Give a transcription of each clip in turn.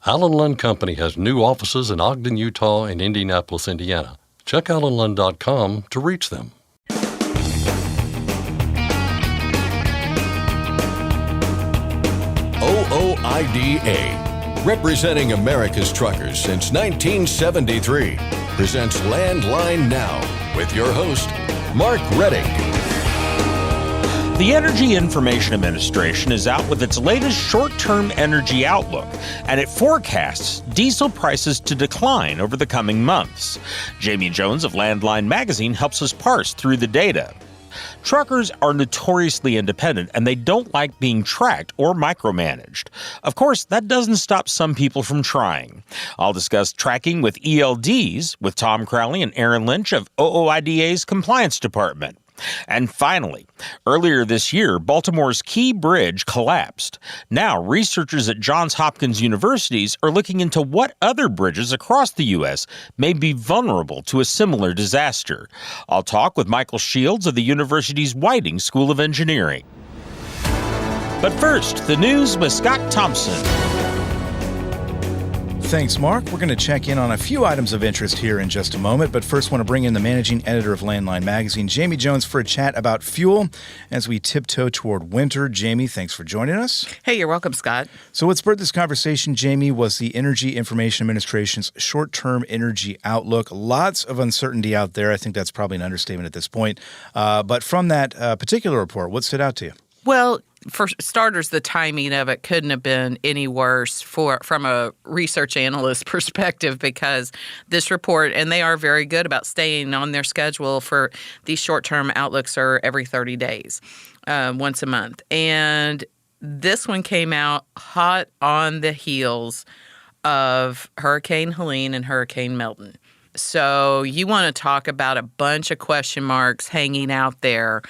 Allen Lund Company has new offices in Ogden, Utah, and Indianapolis, Indiana. Check allenlund.com to reach them. OOIDA, representing America's truckers since 1973, presents Landline Now with your host, Mark Reddick. The Energy Information Administration is out with its latest short-term energy outlook, and it forecasts diesel prices to decline over the coming months. Jamie Jones of Landline Magazine helps us parse through the data. Truckers are notoriously independent, and they don't like being tracked or micromanaged. Of course, that doesn't stop some people from trying. I'll discuss tracking with ELDs with Tom Crowley and Aaron Lynch of OOIDA's Compliance Department. And finally, earlier this year, Baltimore's Key Bridge collapsed. Now, researchers at Johns Hopkins University are looking into what other bridges across the U.S. may be vulnerable to a similar disaster. I'll talk with Michael Shields of the university's Whiting School of Engineering. But first, the news with Scott Thompson. Thanks, Mark. We're going to check in on a few items of interest here in just a moment, but first want to bring in the managing editor of Landline Magazine, Jamie Jones, for a chat about fuel as we tiptoe toward winter. Jamie, thanks for joining us. Hey, you're welcome, Scott. So what spurred this conversation, Jamie, was the Energy Information Administration's short-term energy outlook. Lots of uncertainty out there. I think that's probably an understatement at this point. But from that particular report, what stood out to you? Well, for starters, the timing of it couldn't have been any worse from a research analyst perspective, because this report, and they are very good about staying on their schedule for these short-term outlooks, are every 30 days, once a month. And this one came out hot on the heels of Hurricane Helene and Hurricane Milton. So you want to talk about a bunch of question marks hanging out there.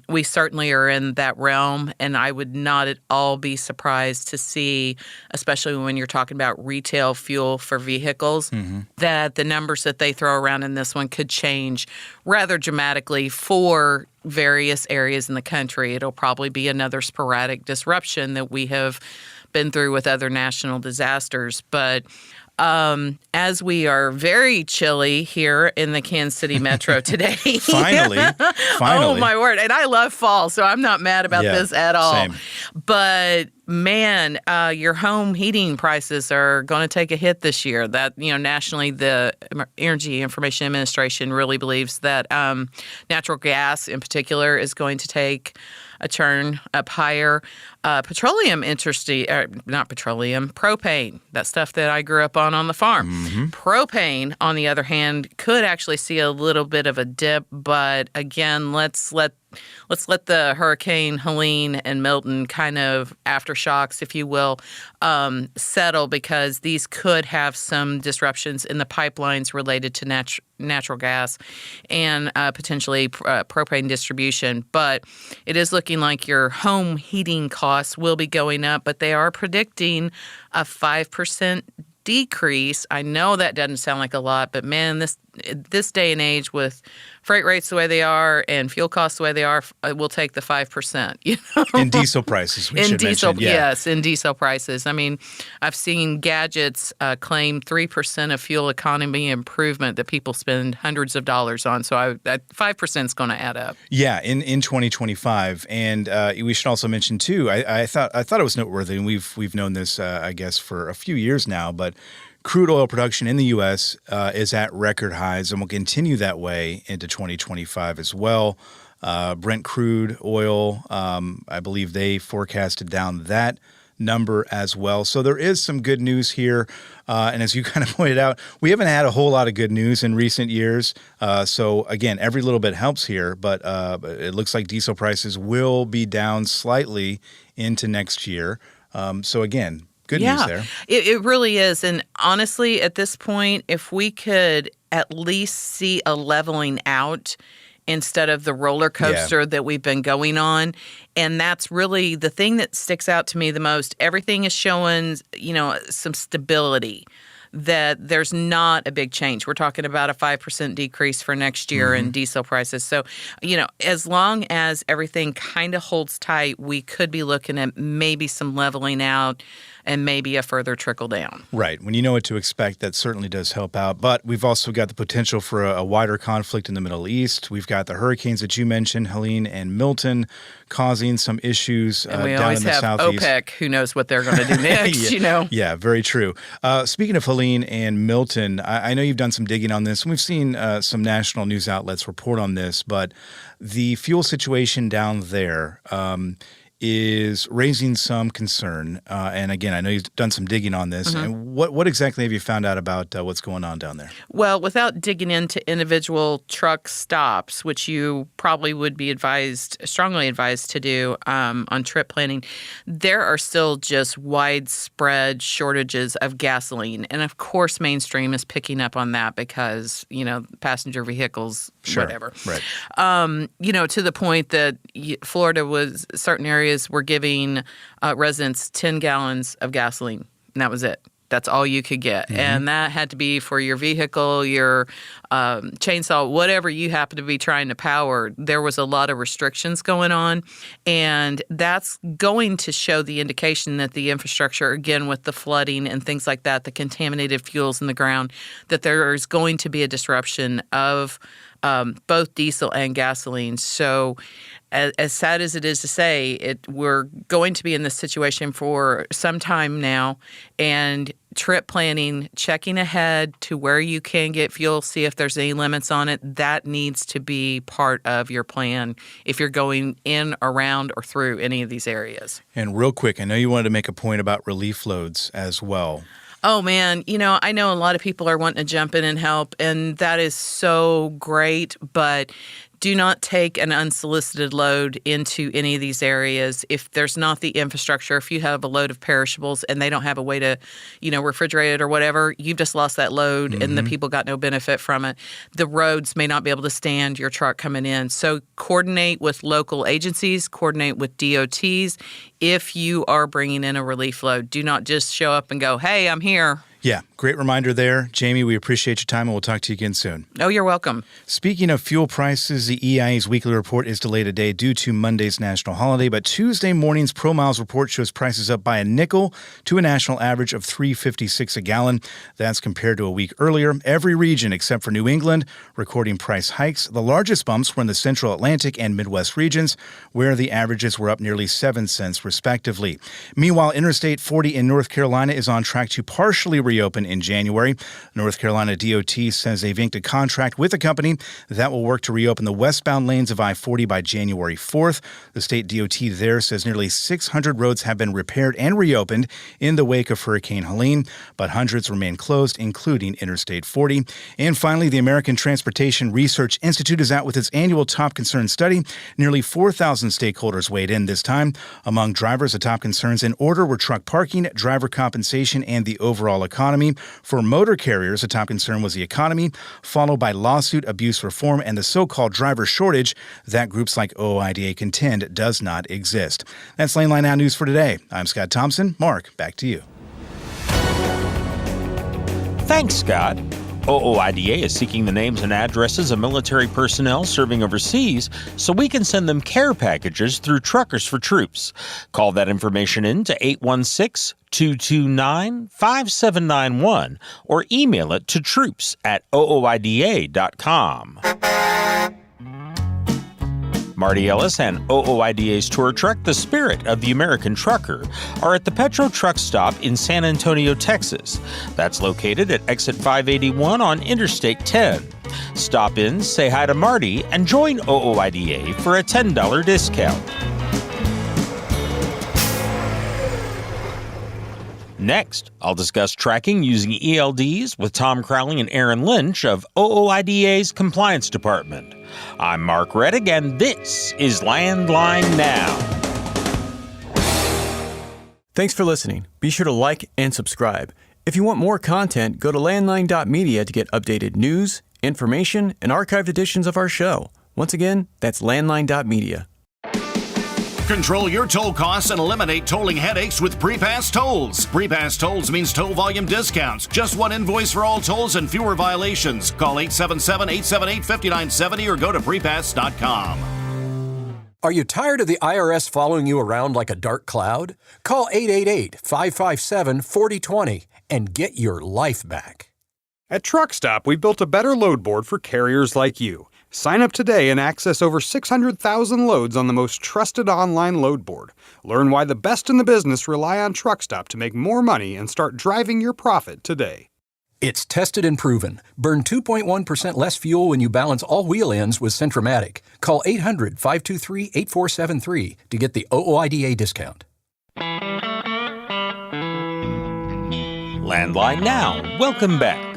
We certainly are in that realm, and I would not at all be surprised to see, especially when you're talking about retail fuel for vehicles, that the numbers that they throw around in this one could change rather dramatically for various areas in the country. It'll probably be another sporadic disruption that we have been through with other national disasters. But as we are very chilly here in the Kansas City metro today. Finally. Oh, my word. And I love fall, so I'm not mad about this at all. Same. But man, your home heating prices are going to take a hit this year. That, nationally, the Energy Information Administration really believes that natural gas in particular is going to take a turn up higher. Propane, that stuff that I grew up on the farm. Propane, on the other hand, could actually see a little bit of a dip, but again, let's let the Hurricane Helene and Milton kind of aftershocks, if you will, settle, because these could have some disruptions in the pipelines related to natural gas and potentially propane distribution. But it is looking like your home heating costs will be going up, but they are predicting a 5% decrease. I know that doesn't sound like a lot, but man, this day and age with freight rates the way they are and fuel costs the way they are, we'll take the 5%. In diesel prices, we should mention. Yeah. Yes, in diesel prices. I mean, I've seen gadgets claim 3% of fuel economy improvement that people spend hundreds of dollars on. So that 5% is going to add up. Yeah, in 2025, and we should also mention too. I thought it was noteworthy, and we've known this, I guess, for a few years now, but crude oil production in the U.S. Is at record highs and will continue that way into 2025 as well. Brent crude oil, I believe they forecasted down that number as well. So there is some good news here. And as you kind of pointed out, we haven't had a whole lot of good news in recent years. So again, every little bit helps here, but it looks like diesel prices will be down slightly into next year. So again, good news there. It really is. And honestly, at this point, if we could at least see a leveling out instead of the roller coaster that we've been going on. And that's really the thing that sticks out to me the most. Everything is showing, some stability. that there's not a big change. We're talking about a 5% decrease for next year in diesel prices. So, as long as everything kind of holds tight, we could be looking at maybe some leveling out and maybe a further trickle down. Right. When you know what to expect, that certainly does help out. But we've also got the potential for a wider conflict in the Middle East. We've got the hurricanes that you mentioned, Helene and Milton, causing some issues and we down always in the have southeast. OPEC, who knows what they're going to do next, Yeah, very true. Speaking of Helene and Milton, I know you've done some digging on this, and we've seen some national news outlets report on this, but the fuel situation down there is raising some concern. And again, I know you've done some digging on this. And what exactly have you found out about what's going on down there? Well, without digging into individual truck stops, which you probably would be strongly advised to do on trip planning, there are still just widespread shortages of gasoline. And of course, mainstream is picking up on that because, passenger vehicles, whatever. Right. To the point that Florida was certain areas were giving residents 10 gallons of gasoline, and that was it. That's all you could get. And that had to be for your vehicle, your chainsaw, whatever you happen to be trying to power. There was a lot of restrictions going on, and that's going to show the indication that the infrastructure, again, with the flooding and things like that, the contaminated fuels in the ground, that there is going to be a disruption of both diesel and gasoline. So as sad as it is to say, we're going to be in this situation for some time now, and trip planning, checking ahead to where you can get fuel, see if there's any limits on it, that needs to be part of your plan if you're going in, around, or through any of these areas. And real quick, I know you wanted to make a point about relief loads as well. Oh, man. I know a lot of people are wanting to jump in and help, and that is so great, but do not take an unsolicited load into any of these areas if there's not the infrastructure. If you have a load of perishables and they don't have a way to, refrigerate it or whatever, you've just lost that load and the people got no benefit from it. The roads may not be able to stand your truck coming in. So coordinate with local agencies, coordinate with DOTs if you are bringing in a relief load. Do not just show up and go, hey, I'm here. Yeah, great reminder there. Jamie, we appreciate your time, and we'll talk to you again soon. Oh, you're welcome. Speaking of fuel prices, the EIA's weekly report is delayed a day due to Monday's national holiday, but Tuesday morning's ProMiles report shows prices up by a nickel to a national average of $3.56 a gallon. That's compared to a week earlier. Every region except for New England recording price hikes. The largest bumps were in the Central Atlantic and Midwest regions, where the averages were up nearly 7 cents respectively. Meanwhile, Interstate 40 in North Carolina is on track to partially reopen in January. North Carolina DOT says they've inked a contract with a company that will work to reopen the westbound lanes of I-40 by January 4th. The state DOT there says nearly 600 roads have been repaired and reopened in the wake of Hurricane Helene, but hundreds remain closed, including Interstate 40. And finally, the American Transportation Research Institute is out with its annual Top Concern study. Nearly 4,000 stakeholders weighed in this time. Among drivers, the top concerns in order were truck parking, driver compensation, and the overall economy. For motor carriers, the top concern was the economy, followed by lawsuit, abuse reform, and the so-called driver shortage that groups like OOIDA contend does not exist. That's Lane Line Now News for today. I'm Scott Thompson. Mark, back to you. Thanks, Scott. OOIDA is seeking the names and addresses of military personnel serving overseas so we can send them care packages through Truckers for Troops. Call that information in to 816-229-5791 or email it to troops@ooida.com. Marty Ellis and OOIDA's tour truck, The Spirit of the American Trucker, are at the Petro Truck Stop in San Antonio, Texas. That's located at exit 581 on Interstate 10. Stop in, say hi to Marty, and join OOIDA for a $10 discount. Next, I'll discuss tracking using ELDs with Tom Crowley and Aaron Lynch of OOIDA's Compliance Department. I'm Mark Reddick, and this is Landline Now. Thanks for listening. Be sure to like and subscribe. If you want more content, go to landline.media to get updated news, information, and archived editions of our show. Once again, that's landline.media. Control your toll costs and eliminate tolling headaches with Prepass Tolls. Prepass Tolls means toll volume discounts. Just one invoice for all tolls and fewer violations. Call 877-878-5970 or go to prepass.com. Are you tired of the IRS following you around like a dark cloud? Call 888-557-4020 and get your life back. At Truck Stop, we built a better load board for carriers like you. Sign up today and access over 600,000 loads on the most trusted online load board. Learn why the best in the business rely on Truck Stop to make more money and start driving your profit today. It's tested and proven. Burn 2.1% less fuel when you balance all wheel ends with Centromatic. Call 800-523-8473 to get the OOIDA discount. Landline Now, welcome back.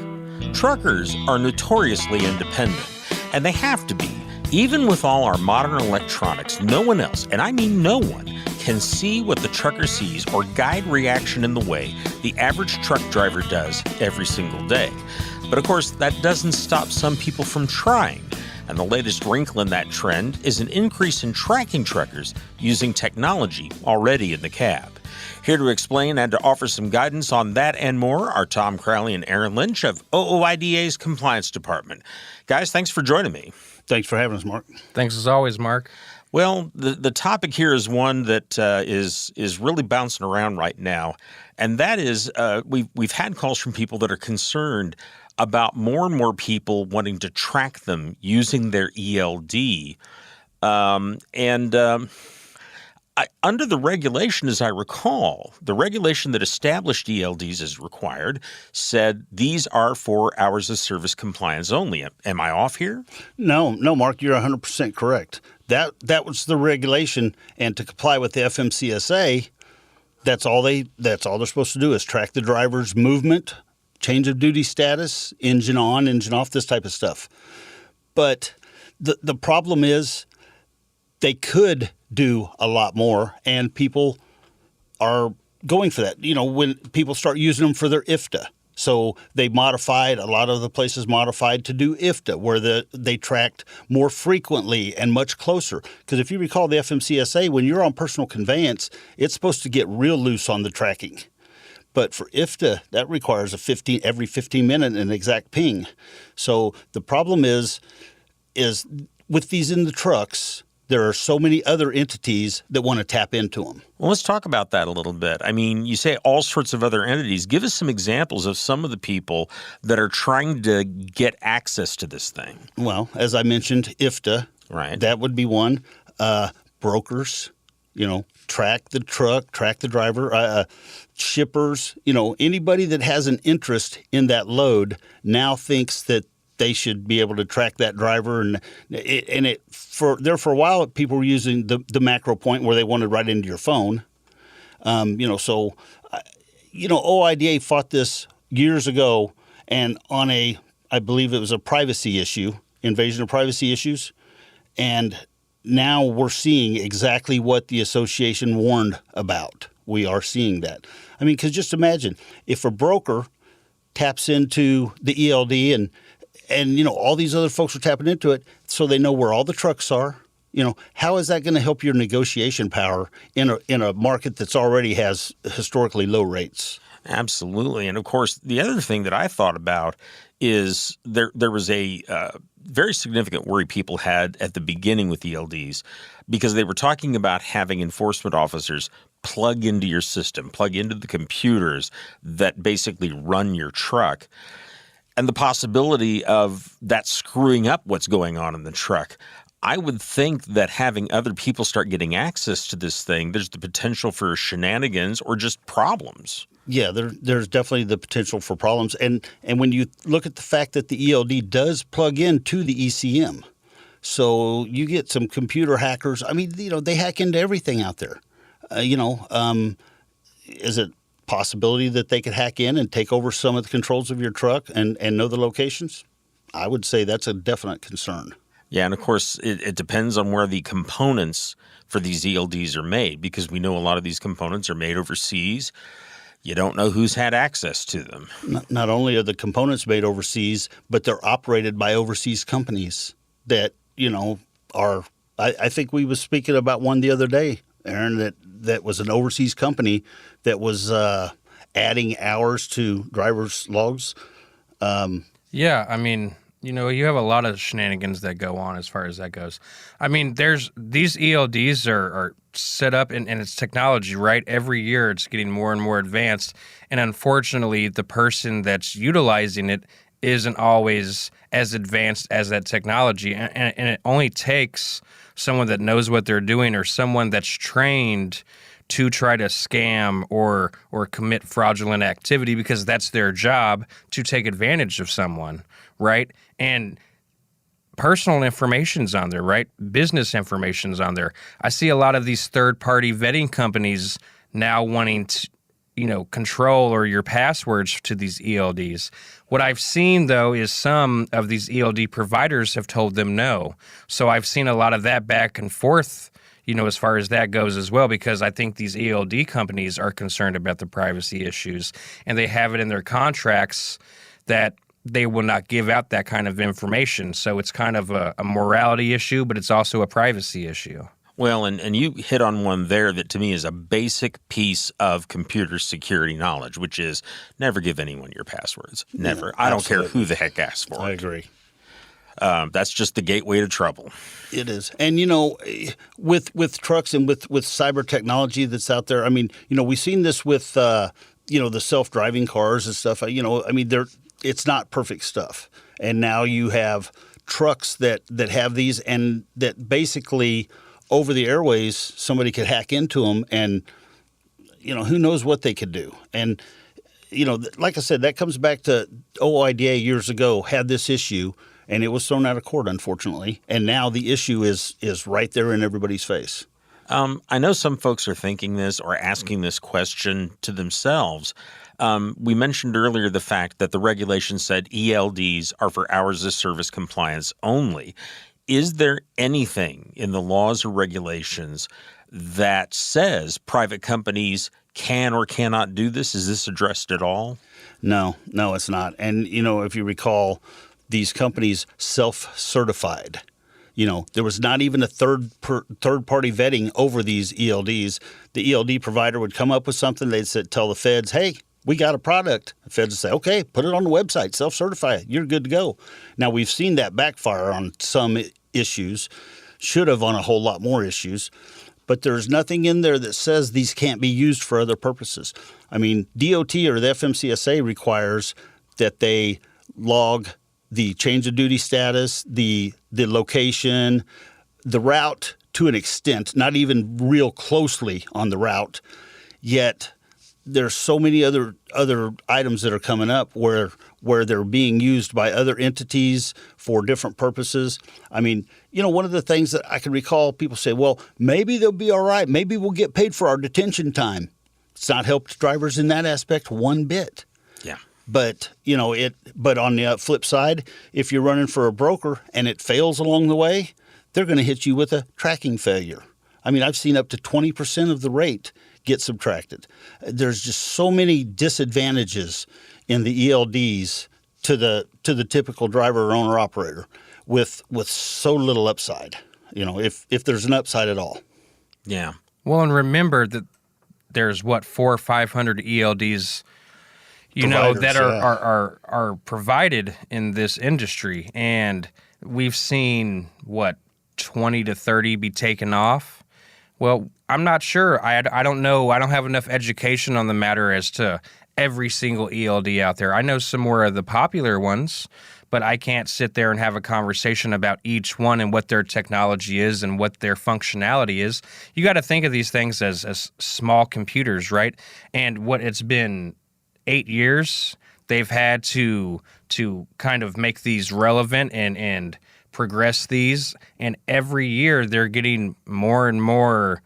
Truckers are notoriously independent, and they have to be. Even with all our modern electronics, no one else, and I mean no one, can see what the trucker sees or guide reaction in the way the average truck driver does every single day. But of course, that doesn't stop some people from trying. And the latest wrinkle in that trend is an increase in tracking truckers using technology already in the cab. Here to explain and to offer some guidance on that and more are Tom Crowley and Aaron Lynch of OOIDA's Compliance Department. Guys, thanks for joining me. Thanks for having us, Mark. Thanks as always, Mark. Well, the topic here is one that is really bouncing around right now, and that is we've had calls from people that are concerned about more and more people wanting to track them using their ELD, under the regulation, as I recall, the regulation that established ELDs as required said these are for hours of service compliance only. Am I off here? No, Mark, you're 100% correct. That was the regulation, and to comply with the FMCSA, that's all they're supposed to do is track the driver's movement, change of duty status, engine on, engine off, this type of stuff. But the problem is they could do a lot more, and people are going for that. You know, when people start using them for their IFTA. So they modified, a lot of the places modified to do IFTA, where they tracked more frequently and much closer. Because if you recall the FMCSA, when you're on personal conveyance, it's supposed to get real loose on the tracking. But for IFTA, that requires every 15 minute an exact ping. So the problem is with these in the trucks, there are so many other entities that want to tap into them. Well, let's talk about that a little bit. I mean, you say all sorts of other entities. Give us some examples of some of the people that are trying to get access to this thing. Well, as I mentioned, IFTA. Right. That would be one. Brokers, track the truck, track the driver. Shippers, anybody that has an interest in that load now thinks that they should be able to track that driver, for a while people were using the macro point where they wanted right into your phone. OIDA fought this years ago, and on I believe it was a privacy issue, invasion of privacy issues, and now we're seeing exactly what the association warned about. We are seeing that. I mean, because just imagine if a broker taps into the ELD and all these other folks are tapping into it, so they know where all the trucks are. How is that going to help your negotiation power in a market that's already has historically low rates? Absolutely. And of course, the other thing that I thought about is there was a very significant worry people had at the beginning with ELDs, because they were talking about having enforcement officers plug into your system, plug into the computers that basically run your truck, and the possibility of that screwing up what's going on in the truck. I would think that having other people start getting access to this thing, there's the potential for shenanigans or just problems. Yeah, there's definitely the potential for problems. And when you look at the fact that the ELD does plug into the ECM, so you get some computer hackers. I mean, they hack into everything out there. Is it possibility that they could hack in and take over some of the controls of your truck and know the locations? I would say that's a definite concern. Yeah, and of course, it depends on where the components for these ELDs are made, because we know a lot of these components are made overseas. You don't know who's had access to them. Not only are the components made overseas, but they're operated by overseas companies that, are – I think we was speaking about one the other day. Aaron, that was an overseas company that was adding hours to drivers' logs. Yeah, I mean, you have a lot of shenanigans that go on as far as that goes. I mean, these ELDs are set up, and it's technology, right? Every year it's getting more and more advanced, and unfortunately, the person that's utilizing it isn't always as advanced as that technology, and it only takes someone that knows what they're doing or someone that's trained to try to scam or commit fraudulent activity, because that's their job, to take advantage of someone, right? And personal information's on there, right? Business information's on there. I see a lot of these third-party vetting companies now wanting to, control or your passwords to these ELDs. What I've seen, though, is some of these ELD providers have told them no. So I've seen a lot of that back and forth, as far as that goes as well, because I think these ELD companies are concerned about the privacy issues, and they have it in their contracts that they will not give out that kind of information. So it's kind of a morality issue, but it's also a privacy issue. Well, and you hit on one there that to me is a basic piece of computer security knowledge, which is never give anyone your passwords. Never. I don't care who the heck asks for it. I agree. That's just the gateway to trouble. It is. And, with trucks and with cyber technology that's out there, I mean, we've seen this with, the self-driving cars and stuff. It's not perfect stuff. And now you have trucks that have these, and that basically over the airways, somebody could hack into them, and, who knows what they could do. And, like I said, that comes back to OIDA years ago had this issue, and it was thrown out of court, unfortunately. And now the issue is right there in everybody's face. I know some folks are thinking this or asking this question to themselves. We mentioned earlier the fact that the regulation said ELDs are for hours of service compliance only. Is there anything in the laws or regulations that says private companies can or cannot do this? Is this addressed at all? No, it's not. And, if you recall, these companies self-certified. There was not even a third-party vetting over these ELDs. The ELD provider would come up with something. They'd tell the feds, hey, we got a product. The feds would say, okay, put it on the website, self-certify it. You're good to go. Now, we've seen that backfire on some issues, should have on a whole lot more issues. But there's nothing in there that says these can't be used for other purposes. I mean, DOT or the FMCSA requires that they log the change of duty status, the location, the route to an extent, not even real closely on the route. Yet there's so many other items that are coming up where they're being used by other entities for different purposes. I mean, one of the things that I can recall, people say, well, maybe they'll be all right. Maybe we'll get paid for our detention time. It's not helped drivers in that aspect one bit. Yeah. But, but on the flip side, if you're running for a broker and it fails along the way, they're going to hit you with a tracking failure. I mean, I've seen up to 20% of the rate get subtracted. There's just so many disadvantages in the ELDs to the typical driver or owner operator with so little upside, if there's an upside at all. Yeah. Well, and remember that there's 400 or 500 ELDs that are provided in this industry, and we've seen 20 to 30 be taken off. Well, I'm not sure. I don't know. I don't have enough education on the matter as to every single ELD out there. I know some more of the popular ones, but I can't sit there and have a conversation about each one and what their technology is and what their functionality is. You got to think of these things as small computers, right? And what it's been 8 years, they've had to kind of make these relevant and progress these, and every year they're getting more and more,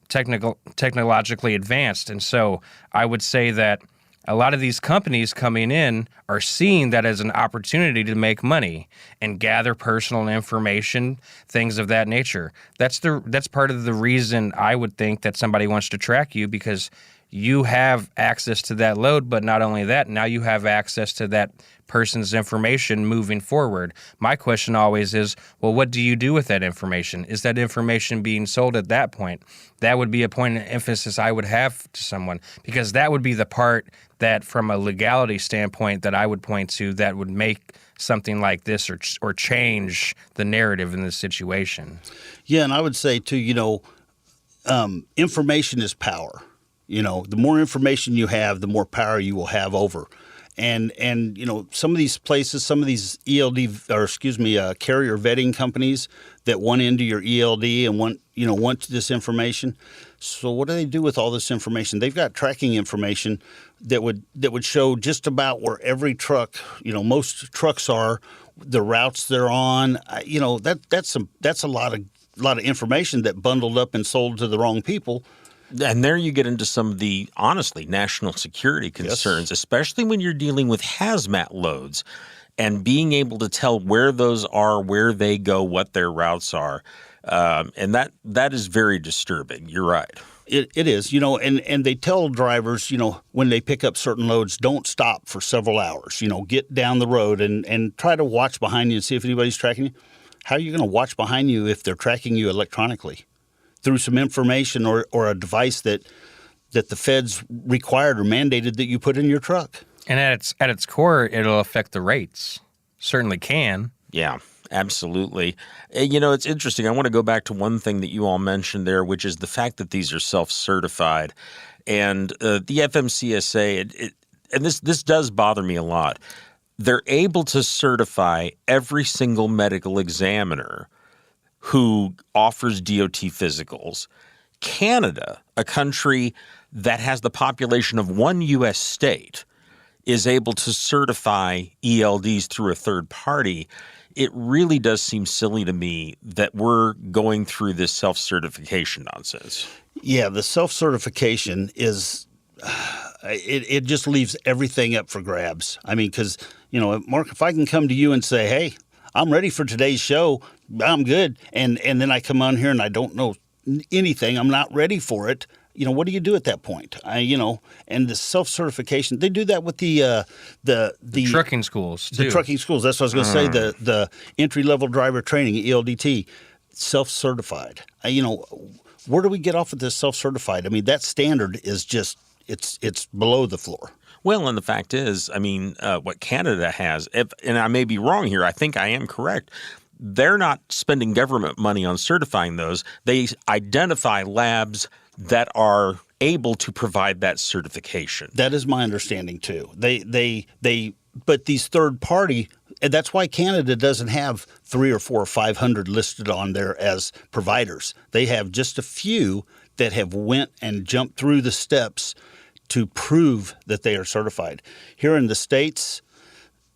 technologically advanced. And so I would say that a lot of these companies coming in are seeing that as an opportunity to make money and gather personal information, things of that nature. That's part of the reason I would think that somebody wants to track you, because you have access to that load, but not only that, now you have access to that person's information moving forward. My question always is, well, what do you do with that information? Is that information being sold at that point? That would be a point of emphasis I would have to someone, because that would be the part that, from a legality standpoint, that I would point to that would make something like this or change the narrative in this situation. Yeah, and I would say, too, information is power. The more information you have, the more power you will have over. And some of these places, some of these carrier vetting companies that want into your ELD and want this information. So what do they do with all this information? They've got tracking information that would show just about where every truck, most trucks are, the routes they're on. That's a lot of information that bundled up and sold to the wrong people. And there you get into some of the, honestly, national security concerns, especially when you're dealing with hazmat loads and being able to tell where those are, where they go, what their routes are. And that is very disturbing. You're right. It is, and they tell drivers, when they pick up certain loads, don't stop for several hours, get down the road and try to watch behind you and see if anybody's tracking you. How are you going to watch behind you if they're tracking you electronically through some information or a device that the feds required or mandated that you put in your truck? And at its core, it'll affect the rates. Certainly can. Yeah. Absolutely. It's interesting. I want to go back to one thing that you all mentioned there, which is the fact that these are self-certified. And the FMCSA, and this does bother me a lot, they're able to certify every single medical examiner who offers DOT physicals. Canada, a country that has the population of one U.S. state, is able to certify ELDs through a third party. It really does seem silly to me that we're going through this self-certification nonsense. Yeah, the self-certification is it just leaves everything up for grabs. I mean, because, Mark, if I can come to you and say, hey, I'm ready for today's show, I'm good, and then I come on here and I don't know anything, I'm not ready for it, what do you do at that point? And the self-certification, they do that with the trucking schools, too. The trucking schools. That's what I was going to say. The entry-level driver training, ELDT, self-certified. Where do we get off of this self-certified? I mean, that standard is just, it's below the floor. Well, and the fact is, what Canada has, and I may be wrong here, I think I am correct, they're not spending government money on certifying those. They identify labs that are able to provide that certification. That is my understanding too. But these third party, and that's why Canada doesn't have 300 or 400 or 500 listed on there as providers. They have just a few that have went and jumped through the steps to prove that they are certified. Here in the States,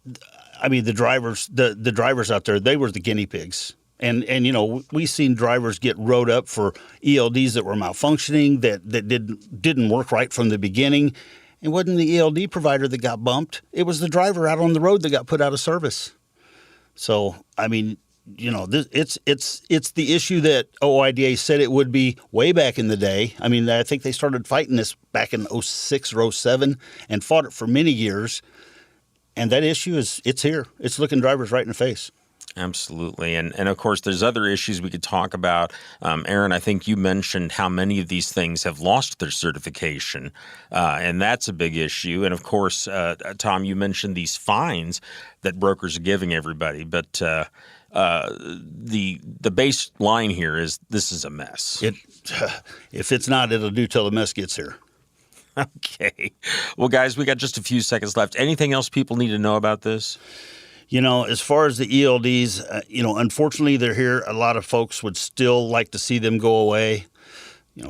the drivers out there, they were the guinea pigs. And we've seen drivers get wrote up for ELDs that were malfunctioning, that didn't work right from the beginning. It wasn't the ELD provider that got bumped. It was the driver out on the road that got put out of service. So, it's the issue that OIDA said it would be way back in the day. I think they started fighting this back in 06 or 07 and fought it for many years. And that issue it's here. It's looking drivers right in the face. Absolutely. And of course, there's other issues we could talk about. Aaron, I think you mentioned how many of these things have lost their certification, and that's a big issue. And of course, Tom, you mentioned these fines that brokers are giving everybody. But the baseline here is this is a mess. If it's not, it'll do till the mess gets here. Okay. Well, guys, we got just a few seconds left. Anything else people need to know about this? As far as the ELDs, unfortunately they're here. A lot of folks would still like to see them go away.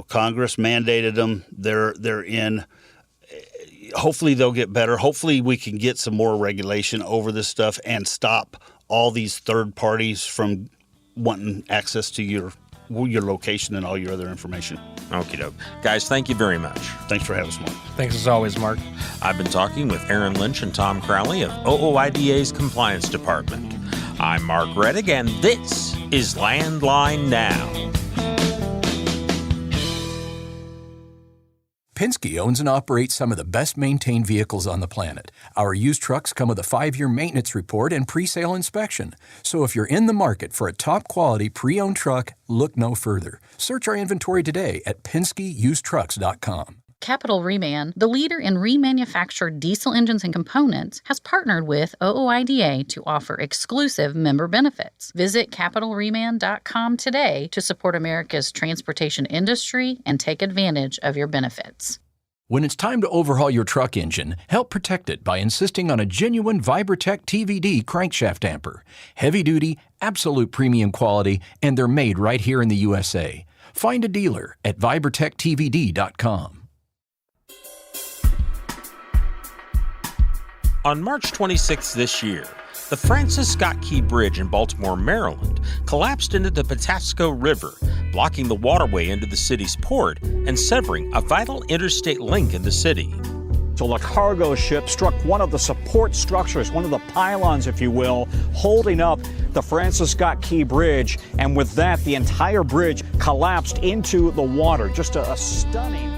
Congress mandated them. They're in. Hopefully they'll get better. Hopefully we can get some more regulation over this stuff and stop all these third parties from wanting access to your location and all your other information. Okie doke. Guys, thank you very much. Thanks for having us, Mark. Thanks as always, Mark. I've been talking with Aaron Lynch and Tom Crowley of OOIDA's Compliance Department. I'm Mark Reddick, and this is Landline Now. Penske owns and operates some of the best-maintained vehicles on the planet. Our used trucks come with a 5-year maintenance report and pre-sale inspection. So if you're in the market for a top-quality pre-owned truck, look no further. Search our inventory today at PenskeUsedTrucks.com. Capital Reman, the leader in remanufactured diesel engines and components, has partnered with OOIDA to offer exclusive member benefits. Visit CapitalReman.com today to support America's transportation industry and take advantage of your benefits. When it's time to overhaul your truck engine, help protect it by insisting on a genuine Vibertech TVD crankshaft damper. Heavy-duty, absolute premium quality, and they're made right here in the USA. Find a dealer at VibertechTVD.com. On March 26 this year, the Francis Scott Key Bridge in Baltimore, Maryland, collapsed into the Patapsco River, blocking the waterway into the city's port and severing a vital interstate link in the city. So the cargo ship struck one of the support structures, one of the pylons, if you will, holding up the Francis Scott Key Bridge, and with that, the entire bridge collapsed into the water. Just a stunning.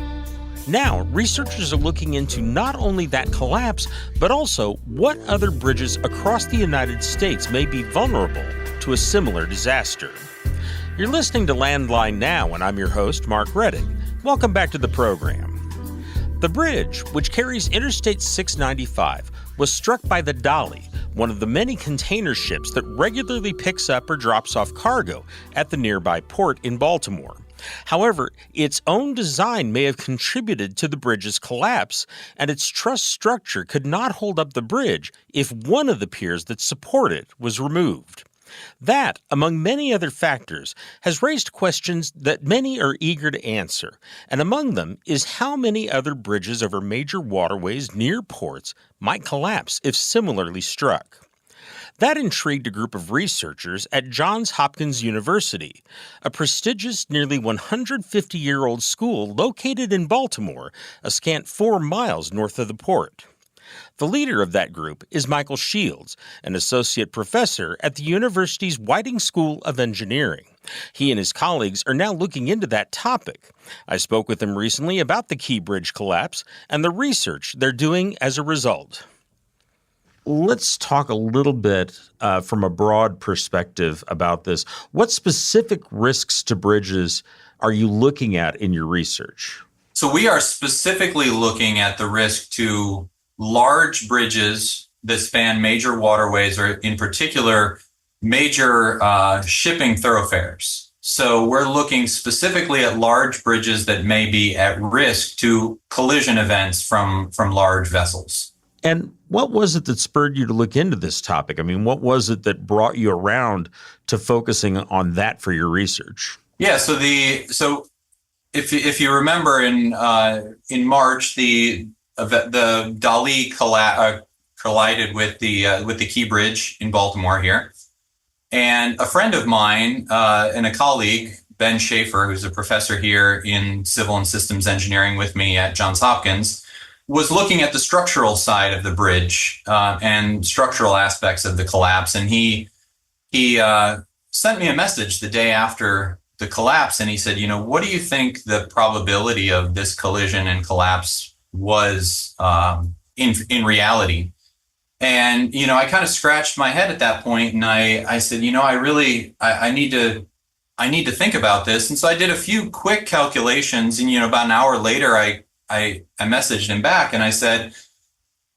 Now, researchers are looking into not only that collapse, but also what other bridges across the United States may be vulnerable to a similar disaster. You're listening to Landline Now, and I'm your host, Mark Redding. Welcome back to the program. The bridge, which carries Interstate 695, was struck by the Dolly, one of the many container ships that regularly picks up or drops off cargo at the nearby port in Baltimore. However, its own design may have contributed to the bridge's collapse, and its truss structure could not hold up the bridge if one of the piers that support it was removed. That, among many other factors, has raised questions that many are eager to answer, and among them is how many other bridges over major waterways near ports might collapse if similarly struck. That intrigued a group of researchers at Johns Hopkins University, a prestigious nearly 150-year-old school located in Baltimore, a scant 4 miles north of the port. The leader of that group is Michael Shields, an associate professor at the university's Whiting School of Engineering. He and his colleagues are now looking into that topic. I spoke with him recently about the Key Bridge collapse and the research they're doing as a result. Let's talk a little bit from a broad perspective about this. What specific risks to bridges are you looking at in your research? So we are specifically looking at the risk to large bridges that span major waterways, or in particular, major shipping thoroughfares. So we're looking specifically at large bridges that may be at risk to collision events from large vessels. And what was it that spurred you to look into this topic? I mean, what was it that brought you around to focusing on that for your research? Yeah, so if you remember in March, the Dali collided with the Key Bridge in Baltimore here, and a friend of mine and a colleague, Ben Schaefer, who's a professor here in civil and systems engineering with me at Johns Hopkins, was looking at the structural side of the bridge and structural aspects of the collapse. And he sent me a message the day after the collapse, and he said, what do you think the probability of this collision and collapse was in reality? And, I kind of scratched my head at that point, and I said, I need to think about this. And so I did a few quick calculations, and, about an hour later, I messaged him back and I said,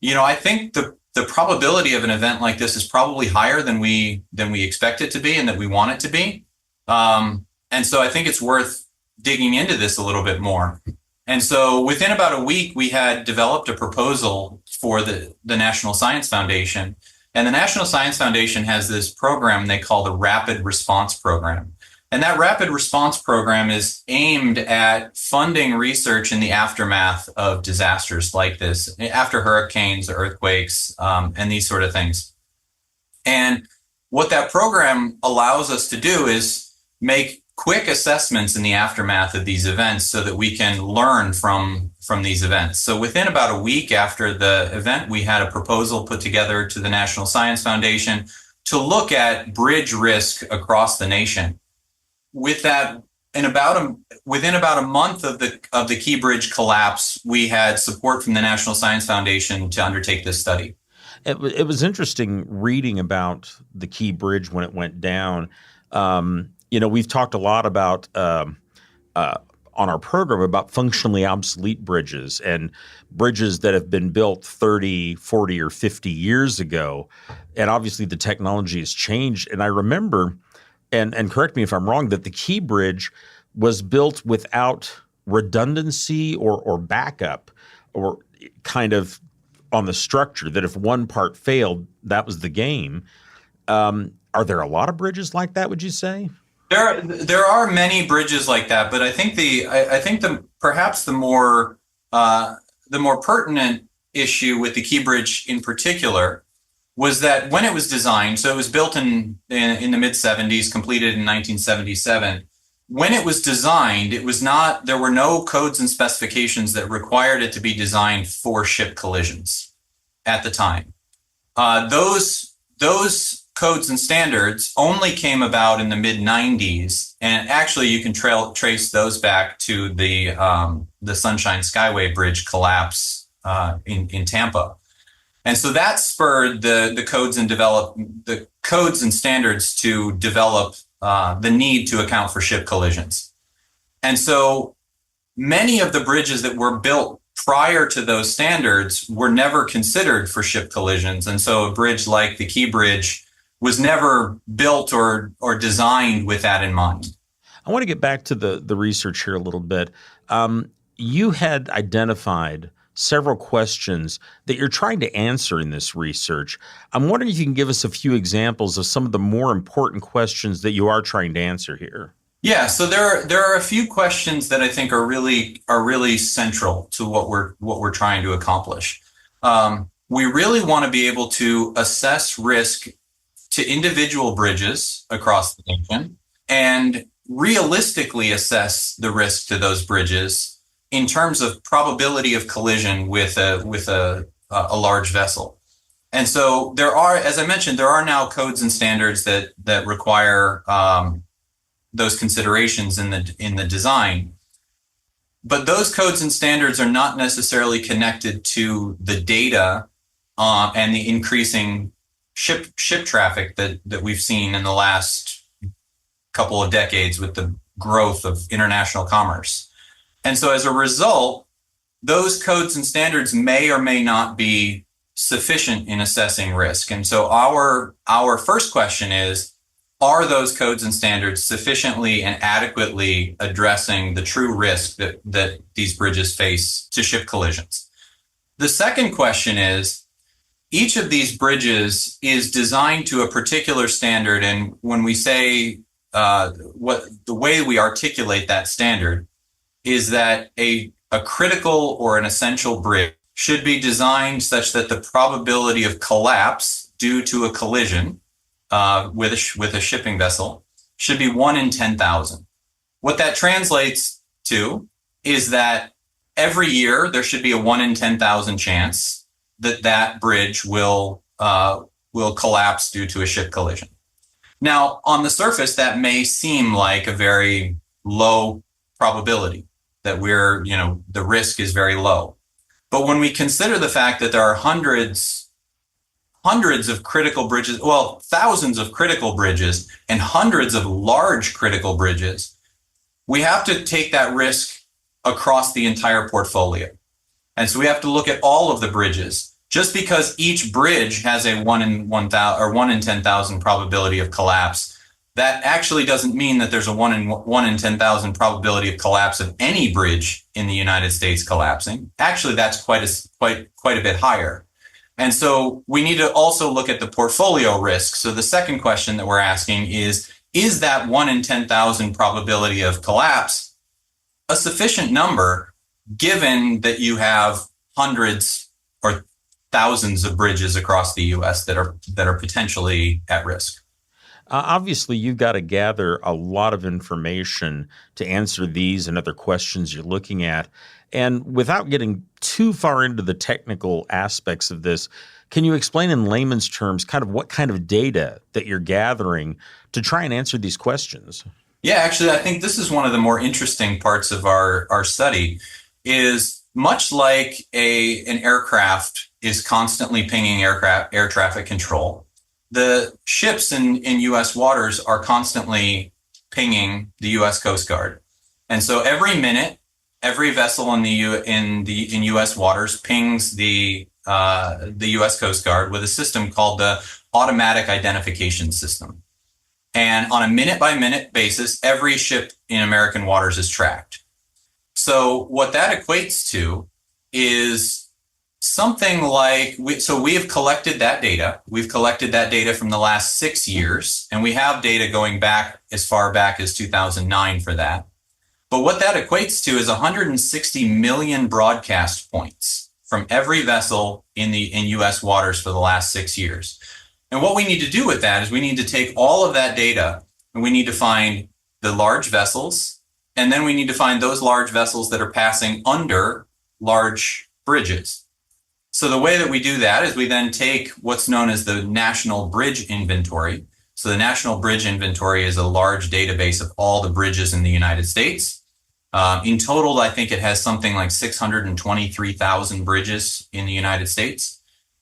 I think the probability of an event like this is probably higher than we expect it to be and that we want it to be. And so I think it's worth digging into this a little bit more. And so within about a week, we had developed a proposal for the National Science Foundation. And the National Science Foundation has this program they call the Rapid Response Program. And that rapid response program is aimed at funding research in the aftermath of disasters like this, after hurricanes, earthquakes, and these sort of things. And what that program allows us to do is make quick assessments in the aftermath of these events so that we can learn from these events. So within about a week after the event, we had a proposal put together to the National Science Foundation to look at bridge risk across the nation. With that within about a month of the Key Bridge collapse, we had support from the National Science Foundation to undertake this study. It was interesting reading about the Key Bridge when it went down. We've talked a lot about on our program about functionally obsolete bridges and bridges that have been built 30, 40, or 50 years ago. And obviously the technology has changed. And I remember, and correct me if I'm wrong, that the Key Bridge was built without redundancy or backup, or kind of on the structure, that if one part failed, that was the game. Are there a lot of bridges like that, would you say? There are many bridges like that, but I think perhaps the more pertinent issue with the Key Bridge in particular was that when it was designed, so it was built in the mid 70s, completed in 1977. When it was designed, there were no codes and specifications that required it to be designed for ship collisions at the time. Those codes and standards only came about in the mid 90s, and actually you can trace those back to the Sunshine Skyway Bridge collapse in Tampa, and so that spurred the codes and standards to develop the need to account for ship collisions. And so many of the bridges that were built prior to those standards were never considered for ship collisions, and so a bridge like the Key Bridge was never built or designed with that in mind. I want to get back to the research here a little bit. You had identified several questions that you're trying to answer in this research. I'm wondering if you can give us a few examples of some of the more important questions that you are trying to answer here. Yeah, so there are a few questions that I think are really central to what we're trying to accomplish. We really want to be able to assess risk to individual bridges across the nation and realistically assess the risk to those bridges in terms of probability of collision with a large vessel. And so there are, as I mentioned, there are now codes and standards that require those considerations in the design. But those codes and standards are not necessarily connected to the data and the increasing ship traffic that we've seen in the last couple of decades with the growth of international commerce. And so as a result, those codes and standards may or may not be sufficient in assessing risk. And so our first question is, are those codes and standards sufficiently and adequately addressing the true risk that these bridges face to ship collisions? The second question is, each of these bridges is designed to a particular standard, and when we say the way we articulate that standard is that a critical or an essential bridge should be designed such that the probability of collapse due to a collision with a shipping vessel should be 1 in 10,000. What that translates to is that every year there should be a 1 in 10,000 chance that bridge will collapse due to a ship collision. Now, on the surface, that may seem like a very low probability that the risk is very low. But when we consider the fact that there are hundreds of critical bridges, well, thousands of critical bridges and hundreds of large critical bridges, we have to take that risk across the entire portfolio. And so we have to look at all of the bridges. Just because each bridge has a 1 in 1,000 or 1 in 10,000 probability of collapse, that actually doesn't mean that there's a 1 in 10,000 probability of collapse of any bridge in the United States collapsing. Actually, that's quite a bit higher. And so we need to also look at the portfolio risk. So the second question that we're asking is that 1 in 10,000 probability of collapse a sufficient number given that you have hundreds or thousands of bridges across the U.S. that are potentially at risk? Obviously, you've got to gather a lot of information to answer these and other questions you're looking at. And without getting too far into the technical aspects of this, can you explain in layman's terms kind of what kind of data that you're gathering to try and answer these questions? Yeah, actually, I think this is one of the more interesting parts of our study is much like an aircraft is constantly pinging air traffic control. The ships in U.S. waters are constantly pinging the U.S. Coast Guard. And so every minute, every vessel in U.S. waters pings the U.S. Coast Guard with a system called the Automatic Identification System. And on a minute-by-minute basis, every ship in American waters is tracked. So what that equates to is something like, we have collected that data. We've collected that data from the last 6 years, and we have data going back as far back as 2009 for that. But what that equates to is 160 million broadcast points from every vessel in U.S. waters for the last 6 years. And what we need to do with that is we need to take all of that data and we need to find the large vessels, and then we need to find those large vessels that are passing under large bridges. So the way that we do that is we then take what's known as the National Bridge Inventory. So the National Bridge Inventory is a large database of all the bridges in the United States. In total, I think it has something like 623,000 bridges in the United States.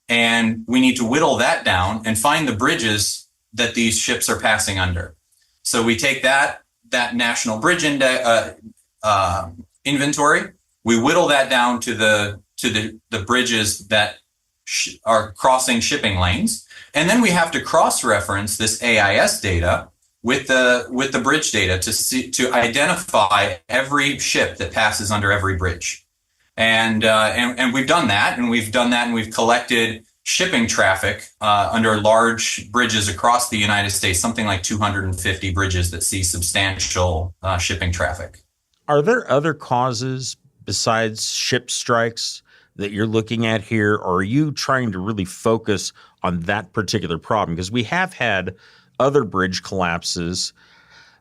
And we need to whittle that down and find the bridges that these ships are passing under. So we take that National Bridge Inventory, we whittle that down to the bridges that are crossing shipping lanes. And then we have to cross-reference this AIS data with the bridge data to identify every ship that passes under every bridge. And we've done that, and we've collected shipping traffic under large bridges across the United States, something like 250 bridges that see substantial shipping traffic. Are there other causes besides ship strikes that you're looking at here, or are you trying to really focus on that particular problem? Because we have had other bridge collapses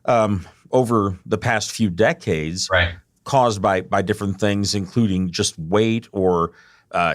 over the past few decades, right, caused by different things, including just weight or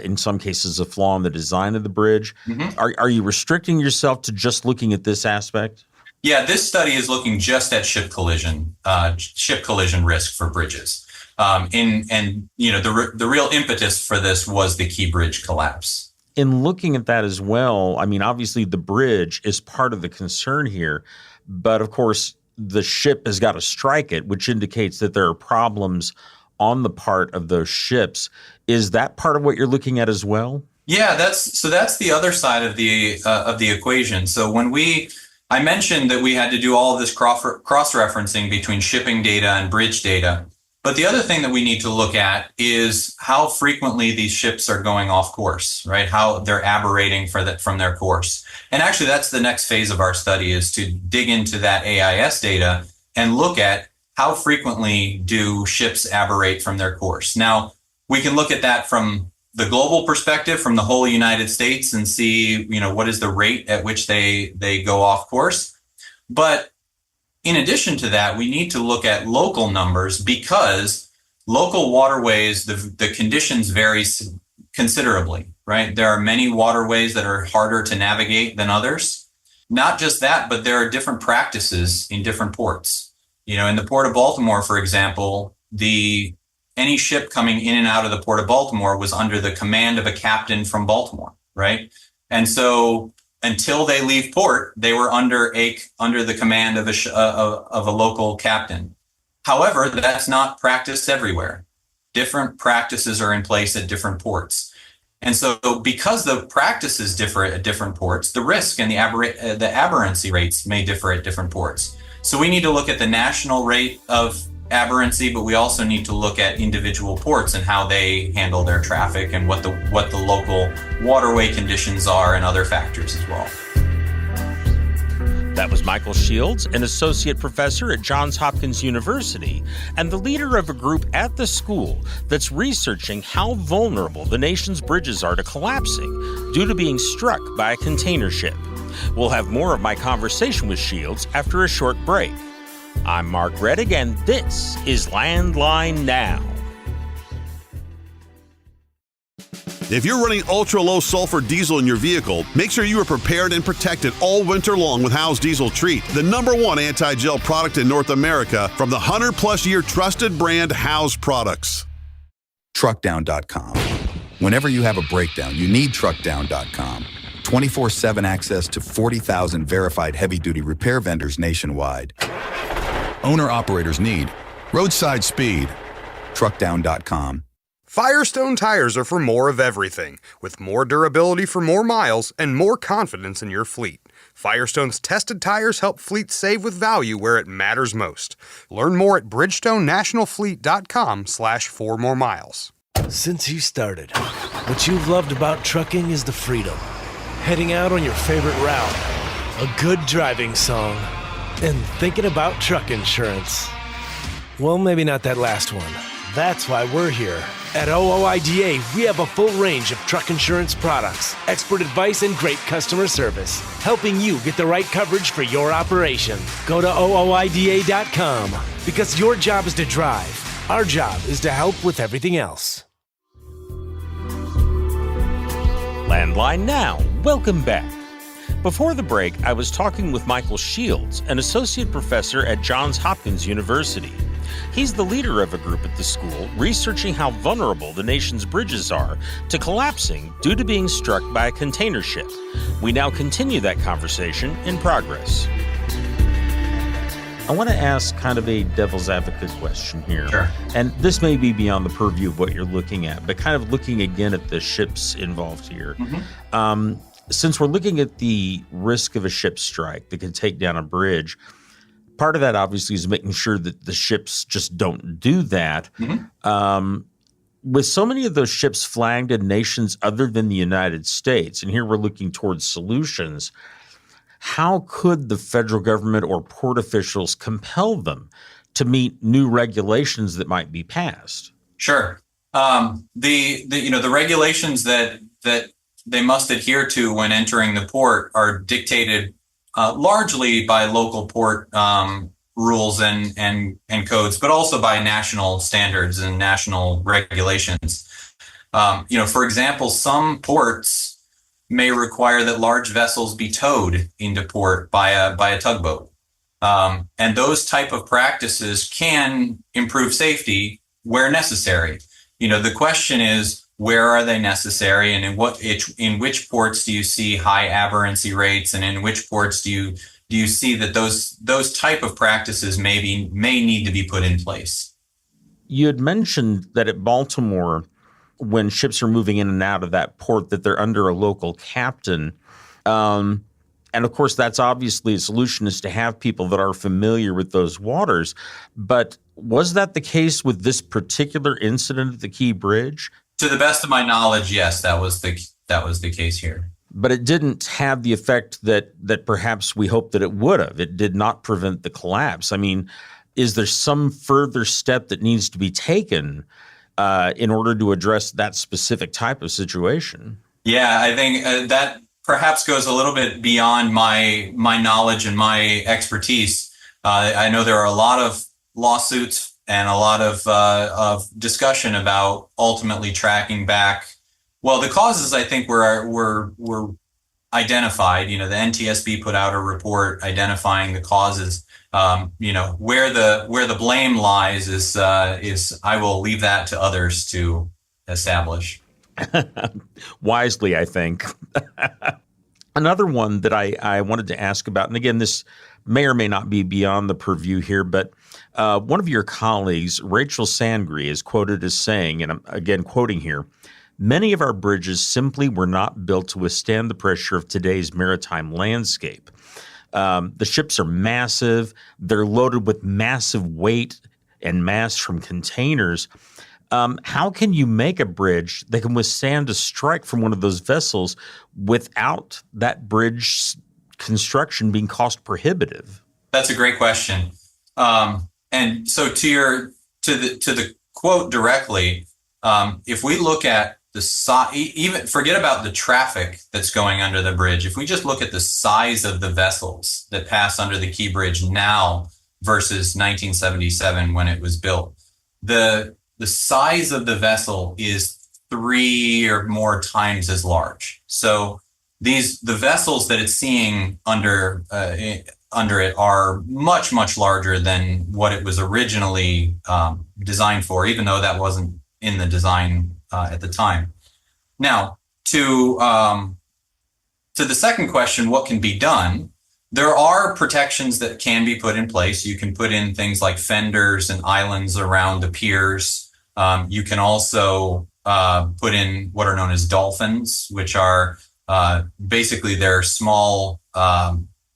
in some cases a flaw in the design of the bridge. Mm-hmm. Are you restricting yourself to just looking at this aspect? Yeah, this study is looking just at ship collision risk for bridges. The real impetus for this was the Key Bridge collapse. In looking at that as well, I mean, obviously the bridge is part of the concern here, but of course the ship has got to strike it, which indicates that there are problems on the part of those ships. Is that part of what you're looking at as well? Yeah, that's the other side of the equation. So I mentioned that we had to do all of this cross-referencing between shipping data and bridge data. But the other thing that we need to look at is how frequently these ships are going off course, right? How they're aberrating from their course. And actually, that's the next phase of our study, is to dig into that AIS data and look at how frequently do ships aberrate from their course. Now, we can look at that from the global perspective, from the whole United States, and see, what is the rate at which they go off course. But in addition to that, we need to look at local numbers, because local waterways, the conditions vary considerably, right? There are many waterways that are harder to navigate than others. Not just that, but there are different practices in different ports. In the Port of Baltimore, for example, any ship coming in and out of the Port of Baltimore was under the command of a captain from Baltimore, right? And so until they leave port, they were under the command of a local captain. However, that's not practiced everywhere. Different practices are in place at different ports. And so because the practices differ at different ports, the risk and the aberrancy rates may differ at different ports. So we need to look at the national rate of aberrancy, but we also need to look at individual ports and how they handle their traffic and what the local waterway conditions are and other factors as well. That was Michael Shields, an associate professor at Johns Hopkins University and the leader of a group at the school that's researching how vulnerable the nation's bridges are to collapsing due to being struck by a container ship. We'll have more of my conversation with Shields after a short break. I'm Mark Reddick, and this is Landline Now. If you're running ultra-low sulfur diesel in your vehicle, make sure you are prepared and protected all winter long with Howe's Diesel Treat, the #1 anti-gel product in North America from the 100-plus-year trusted brand Howe's Products. Truckdown.com. Whenever you have a breakdown, you need Truckdown.com. 24/7 access to 40,000 verified heavy-duty repair vendors nationwide. Owner-operators need roadside speed. Truckdown.com. Firestone tires are for more of everything, with more durability for more miles and more confidence in your fleet. Firestone's tested tires help fleets save with value where it matters most. Learn more at bridgestonenationalfleet.com/4moremiles. Since you started, what you've loved about trucking is the freedom. Heading out on your favorite route, a good driving song, and thinking about truck insurance. Well, maybe not that last one. That's why we're here. At OOIDA, we have a full range of truck insurance products, expert advice, and great customer service, helping you get the right coverage for your operation. Go to OOIDA.com, because your job is to drive. Our job is to help with everything else. Landline Now, welcome back. Before the break, I was talking with Michael Shields, an associate professor at Johns Hopkins University. He's the leader of a group at the school researching how vulnerable the nation's bridges are to collapsing due to being struck by a container ship. We now continue that conversation in progress. I want to ask kind of a devil's advocate question here. Sure. And this may be beyond the purview of what you're looking at, but kind of looking again at the ships involved here. Since we're looking at the risk of a ship strike that can take down a bridge, part of that obviously is making sure that the ships just don't do that. With so many of those ships flagged in nations other than the United States, and here we're looking towards solutions, how could the federal government or port officials compel them to meet new regulations that might be passed? Sure. The regulations that they must adhere to when entering the port are dictated largely by local port rules and codes, but also by national standards and national regulations. For example, some ports may require that large vessels be towed into port by a tugboat. And those type of practices can improve safety where necessary. The question is, where are they necessary, and in which ports do you see high aberrancy rates, and in which ports do you see that those type of practices may need to be put in place? You had mentioned that at Baltimore, when ships are moving in and out of that port, that they're under a local captain. And of course, that's obviously a solution, is to have people that are familiar with those waters. But was that the case with this particular incident at the Key Bridge? To the best of my knowledge, yes, that was the case here. But it didn't have the effect that perhaps we hoped that it would have. It did not prevent the collapse. I mean, is there some further step that needs to be taken in order to address that specific type of situation? Yeah, I think that perhaps goes a little bit beyond my knowledge and my expertise. I know there are a lot of lawsuits and a lot of discussion about ultimately tracking back. Well, the causes, I think, were identified. The NTSB put out a report identifying the causes. Where the blame lies is I will leave that to others to establish. Wisely, I think. Another one that I wanted to ask about, and again, this may or may not be beyond the purview here, but one of your colleagues, Rachel Sangri, is quoted as saying, and I'm again quoting here, "Many of our bridges simply were not built to withstand the pressure of today's maritime landscape. The ships are massive. They're loaded with massive weight and mass from containers. How can you make a bridge that can withstand a strike from one of those vessels without that bridge construction being cost prohibitive?" That's a great question. And so to the quote directly, if we look at the size, even forget about the traffic that's going under the bridge. If we just look at the size of the vessels that pass under the Key Bridge now versus 1977 when it was built, the size of the vessel is 3 or more times as large. So the vessels that it's seeing under it are much, much larger than what it was originally designed for, even though that wasn't in the design at the time. Now, to the second question, what can be done? There are protections that can be put in place. You can put in things like fenders and islands around the piers. You can also put in what are known as dolphins, which are basically they're small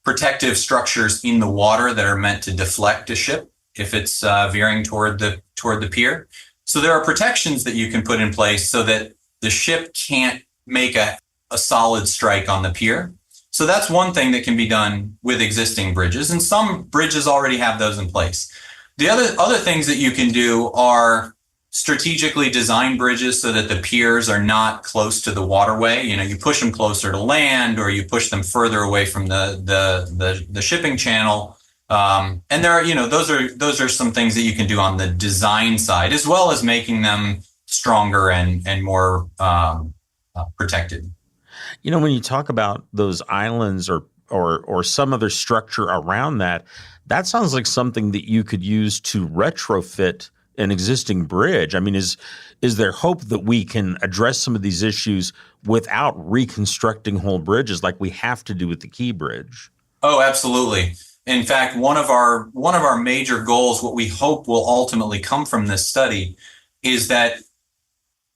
protective structures in the water that are meant to deflect a ship if it's veering toward the pier. So there are protections that you can put in place so that the ship can't make a solid strike on the pier. So that's one thing that can be done with existing bridges, and some bridges already have those in place. The other things that you can do are strategically design bridges so that the piers are not close to the waterway. You push them closer to land, or you push them further away from the shipping channel. And there are, those are some things that you can do on the design side, as well as making them stronger and more protected. When you talk about those islands or some other structure around that sounds like something that you could use to retrofit an existing bridge. I mean, is there hope that we can address some of these issues without reconstructing whole bridges like we have to do with the Key Bridge? Oh, absolutely. In fact, one of our major goals, what we hope will ultimately come from this study, is that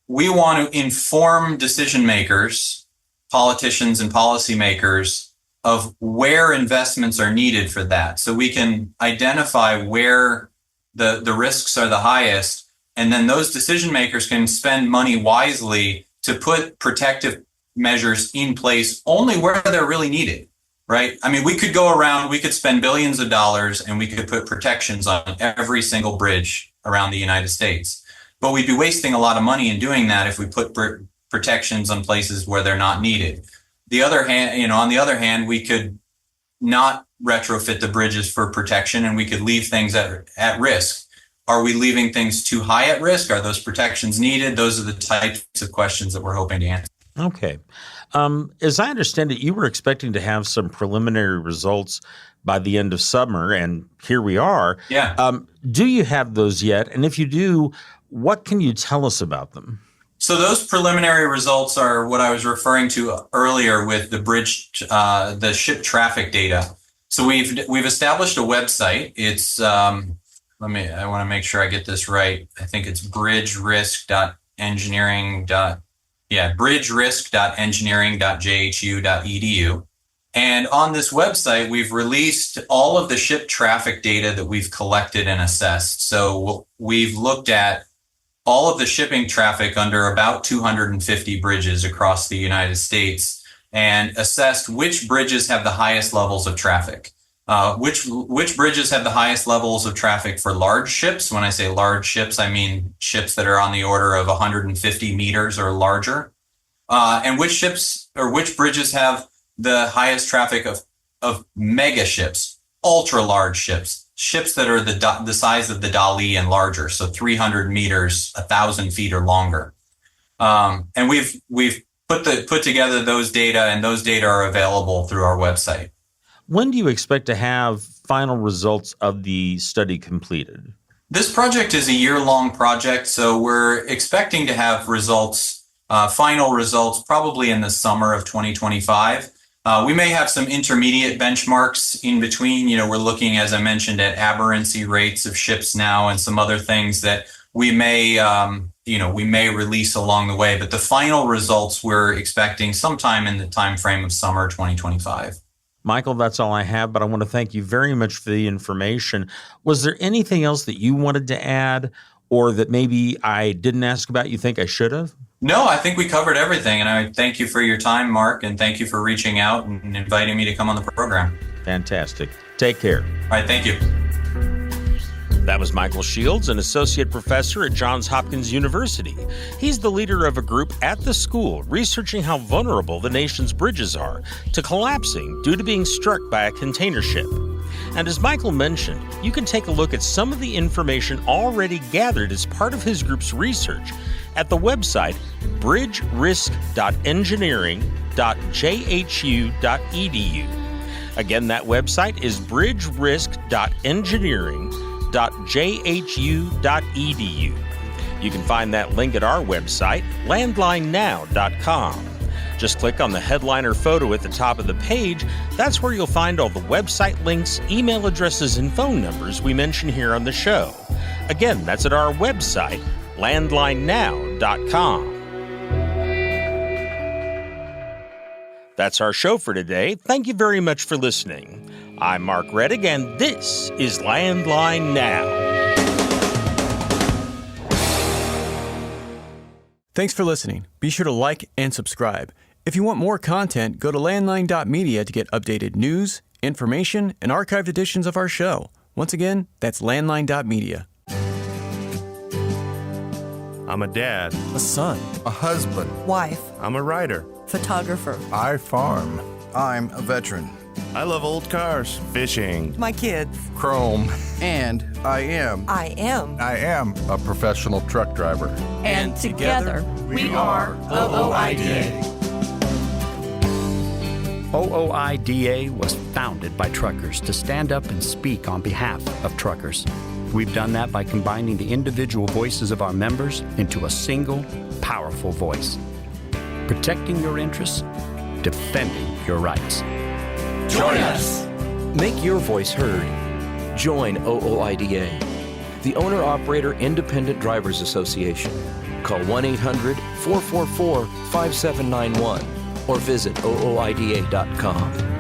we want to inform decision makers, politicians and policymakers, of where investments are needed for that. So we can identify where the risks are the highest, and then those decision makers can spend money wisely to put protective measures in place only where they're really needed, right? I mean, we could go around, we could spend billions of dollars, and we could put protections on every single bridge around the United States. But we'd be wasting a lot of money in doing that if we put protections on places where they're not needed. On the other hand, we could not retrofit the bridges for protection, and we could leave things at risk. Are we leaving things too high at risk? Are those protections needed? Those are the types of questions that we're hoping to answer. Okay. As I understand it, you were expecting to have some preliminary results by the end of summer, and here we are. Yeah. Do you have those yet? And if you do, what can you tell us about them? So those preliminary results are what I was referring to earlier with the the ship traffic data. So we've established a website. It's I want to make sure I get this right. I think it's bridgerisk.engineering.jhu.edu. And on this website, we've released all of the ship traffic data that we've collected and assessed. So we've looked at all of the shipping traffic under about 250 bridges across the United States and assessed which bridges have the highest levels of traffic. Which bridges have the highest levels of traffic for large ships? When I say large ships, I mean ships that are on the order of 150 meters or larger. And which bridges have the highest traffic of mega ships, ultra large ships that are the size of the Dali and larger, so 300 meters, 1,000 feet or longer. And we've put together those data, and those data are available through our website. When do you expect to have final results of the study completed? This project is a year-long project, so we're expecting to have results, final results, probably in the summer of 2025. We may have some intermediate benchmarks in between. We're looking, as I mentioned, at aberrancy rates of ships now and some other things that we may release along the way. But the final results we're expecting sometime in the time frame of summer 2025. Michael, that's all I have, but I want to thank you very much for the information. Was there anything else that you wanted to add, or that maybe I didn't ask about you think I should have? No, I think we covered everything, and I thank you for your time, Mark, and thank you for reaching out and inviting me to come on the program. Fantastic. Take care. All right, thank you. That was Michael Shields, an associate professor at Johns Hopkins University. He's the leader of a group at the school researching how vulnerable the nation's bridges are to collapsing due to being struck by a container ship. And as Michael mentioned, you can take a look at some of the information already gathered as part of his group's research at the website bridgerisk.engineering.jhu.edu. Again, that website is bridgerisk.engineering.jhu.edu. You can find that link at our website, landlinenow.com. Just click on the headliner photo at the top of the page. That's where you'll find all the website links, email addresses, and phone numbers we mention here on the show. Again, that's at our website, landlinenow.com. That's our show for today. Thank you very much for listening. I'm Mark Reddick, and this is Landline Now. Thanks for listening. Be sure to like and subscribe. If you want more content, go to landline.media to get updated news, information, and archived editions of our show. Once again, that's landline.media. I'm a dad, a son, a husband, wife, I'm a writer, photographer. I farm. I'm a veteran. I love old cars, fishing, my kids, chrome, and I am a professional truck driver. And together we are OOIDA. OOIDA was founded by truckers to stand up and speak on behalf of truckers. We've done that by combining the individual voices of our members into a single, powerful voice. Protecting your interests, defending your rights. Join us! Make your voice heard. Join OOIDA, the Owner-Operator Independent Drivers Association. Call 1-800-444-5791 or visit ooida.com.